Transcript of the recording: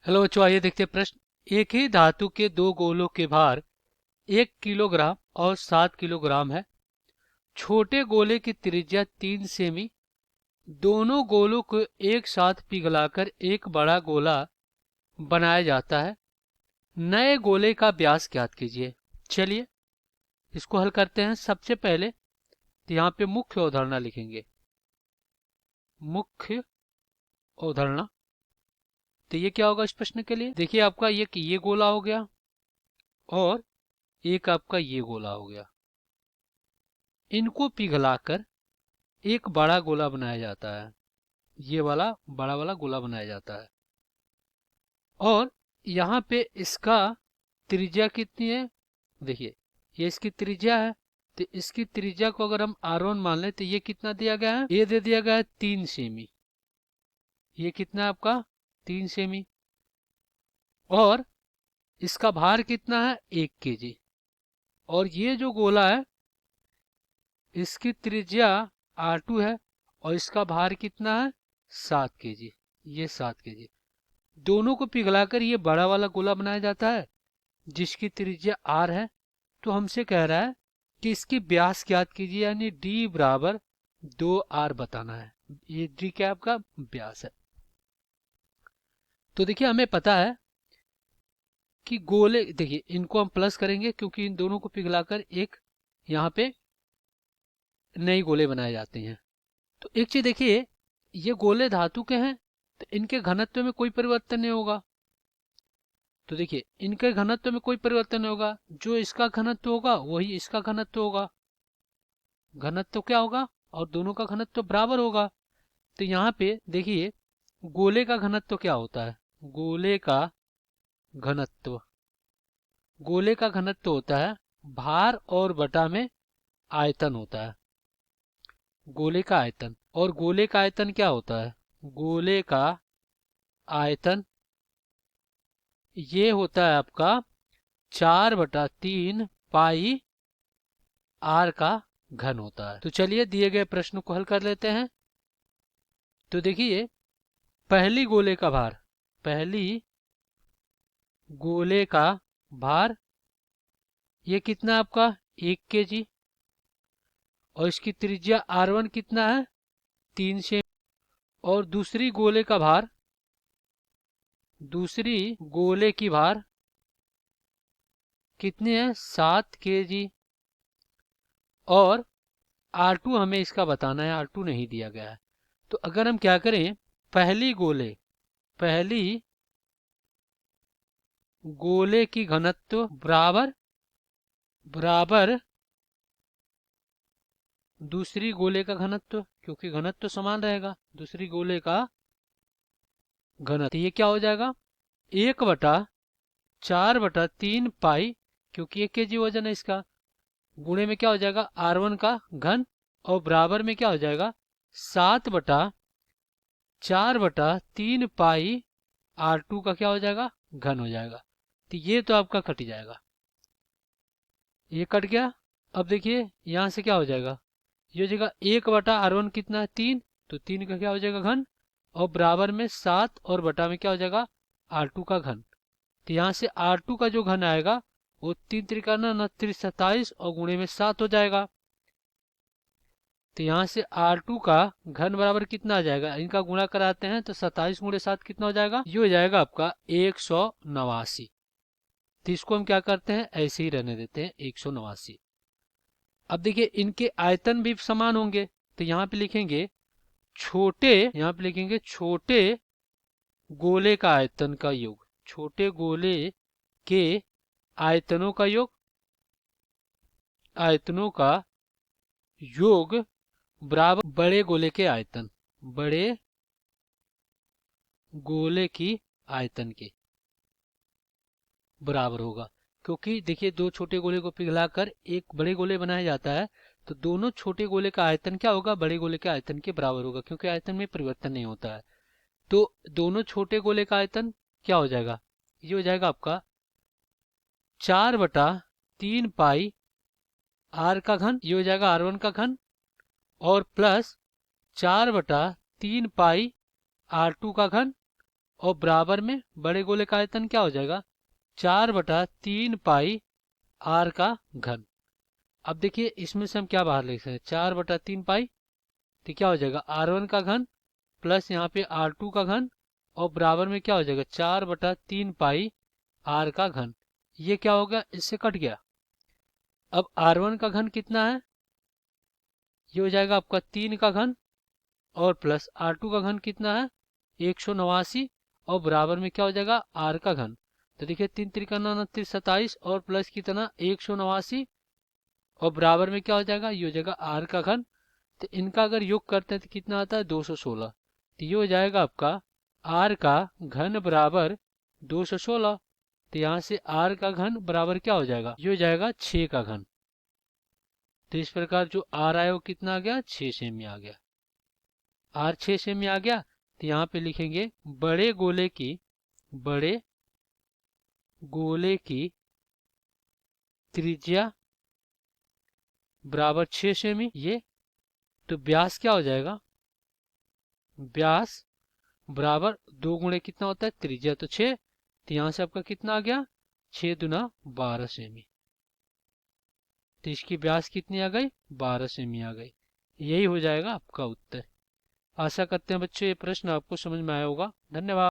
Hello बच्चों, आइए देखते हैं प्रश्न। एक ही धातु के दो गोलों के भार 1 किलोग्राम और 7 किलोग्राम है। छोटे गोले की त्रिज्या 3 सेमी। दोनों गोलों को एक साथ पिघलाकर एक बड़ा गोला बनाया जाता है। नए गोले का व्यास ज्ञात कीजिए। चलिए इसको हल करते हैं। सबसे पहले तो यहाँ पे मुख्य अवधारणा लिखेंगे। मुख्य अवधारणा, तो ये क्या होगा इस प्रश्न के लिए? देखिए आपका ये गोला हो गया और एक आपका ये गोला हो गया। इनको पिघलाकर एक बड़ा गोला बनाया जाता है। ये वाला बड़ा वाला गोला बनाया जाता है। और यहाँ पे इसका त्रिज्या कितनी है? देखिए ये इसकी त्रिज्या है, तो इसकी त्रिज्या को अगर हम R1 मान लें तो ये कितना दिया गया है? ये दे दिया गया है 3 सेमी। ये कितना है आपका? 3 सेमी। और इसका भार कितना है? 1 kg। और ये जो गोला है इसकी त्रिज्या R2 है और इसका भार कितना है? 7 kg। ये 7 kg। दोनों को पिघलाकर ये बड़ा वाला गोला बनाया जाता है जिसकी त्रिज्या R है। तो हमसे कह रहा है कि इसकी व्यास ज्ञात कीजिए, यानी D बराबर 2R बताना है। ये D क्या आपका व्यास है। तो देखिए हमें पता है कि गोले, देखिए इनको हम प्लस करेंगे क्योंकि इन दोनों को पिघलाकर एक यहाँ पे नई गोले बनाए जाते हैं। तो एक चीज देखिए, ये गोले धातु के हैं तो इनके घनत्व में कोई परिवर्तन नहीं होगा। तो देखिए इनके घनत्व में कोई परिवर्तन नहीं होगा। जो इसका घनत्व होगा वही इसका घनत्व होगा। घनत्व क्या होगा? और दोनों का घनत्व बराबर होगा। तो यहाँ पे देखिए गोले का घनत्व क्या होता है? गोले का घनत्व, गोले का घनत्व होता है भार और बटा में आयतन होता है। गोले का आयतन, और गोले का आयतन क्या होता है? गोले का आयतन ये होता है आपका 4/3 पाई R का घन होता है। तो चलिए दिए गए प्रश्न को हल कर लेते हैं। तो देखिए पहली गोले का भार, पहली गोले का भार ये कितना आपका? 1 kg। और इसकी त्रिज्या R1 कितना है? 3 सेमी। और दूसरी गोले का भार, दूसरी गोले की भार कितनी है? 7 kg। और R2 हमें इसका बताना है, R2 नहीं दिया गया है। तो अगर हम क्या करें, पहली गोले की घनत्व बराबर बराबर दूसरी गोले का घनत्व, क्योंकि घनत्व समान रहेगा। दूसरी गोले का घनत्व ये क्या हो जाएगा? 1/4/3 पाई, क्योंकि 1 kg वजन है इसका, गुणे में क्या हो जाएगा? R1 का घन। और बराबर में क्या हो जाएगा? 7/4/3 पाई R2 का क्या हो जाएगा? घन हो जाएगा। तो ये तो आपका कट जाएगा, ये कट गया। अब देखिए यहाँ से क्या हो जाएगा? ये हो जाएगा 1/R1 कितना है? 3। तो 3 का क्या हो जाएगा? घन। और बराबर में 7 और बटा में क्या हो जाएगा? R2 का घन। तो यहाँ से R2 का जो घन आएगा वो 3×3=27 और गुणे में 7 हो जाएगा। तो यहाँ से R2 का घन बराबर कितना आ जाएगा? इनका गुणा कराते हैं तो 27 × 7 कितना हो जाएगा? ये हो जाएगा आपका 189। तो इसको हम क्या करते हैं? ऐसे ही रहने देते हैं, 189। अब देखिए इनके आयतन भी समान होंगे। तो यहाँ पे लिखेंगे छोटे गोले का आयतन का योग, छोटे गोले के आयतनों का योग, आयतनों का योग बराबर बड़े गोले के आयतन, बड़े गोले की आयतन के बराबर होगा। क्योंकि देखिए दो छोटे गोले को पिघलाकर एक बड़े गोले बनाया जाता है, तो दोनों छोटे गोले का आयतन क्या होगा? बड़े गोले के आयतन के बराबर होगा, क्योंकि आयतन में परिवर्तन नहीं होता है। तो दोनों छोटे गोले का आयतन क्या हो जाएगा? ये हो जाएगा आपका 4/3 पाई R का घन, ये हो जाएगा R1 का घन, और प्लस 4/3 पाई R2 का घन, और बराबर में बड़े गोले का आयतन क्या हो जाएगा, 4/3 पाई आर का घन। अब देखिए इसमें से हम क्या बाहर ले सकते हैं, 4/3 पाई, तो क्या हो जाएगा R1 का घन प्लस यहाँ पे R2 का घन, और बराबर में क्या हो जाएगा 4/3 पाई आर का घन। ये क्या होगा, इससे कट गया। अब R1 का घन कितना है, ये हो जाएगा आपका 3 का घन, और प्लस R2 का घन कितना है 189, और बराबर में क्या हो जाएगा R का घन। तो देखिए 3 त्रिका 29 27, और प्लस कितना 189, और बराबर में क्या हो जाएगा, ये हो जाएगा R का घन। तो इनका अगर योग करते हैं तो कितना आता है 216। तो ये हो जाएगा आपका R का घन बराबर 216। तो यहाँ से R का घन बराबर क्या हो जाएगा, ये हो जाएगा 6 का घन। तो इस प्रकार जो R आया वो कितना आ गया, 6 सेमी आ गया। R 6 सेमी आ गया। तो यहाँ पे लिखेंगे बड़े गोले की त्रिज्या बराबर 6 सेमी। ये तो व्यास क्या हो जाएगा, व्यास बराबर 2 गुणे कितना होता है त्रिज्या, तो 6। तो यहाँ से आपका कितना आ गया, 6 दूना 12 सेमी। तो इसकी व्यास कितनी आ गई, 12 सेमी आ गई। यही हो जाएगा आपका उत्तर। आशा करते हैं बच्चों ये प्रश्न आपको समझ में आया होगा। धन्यवाद।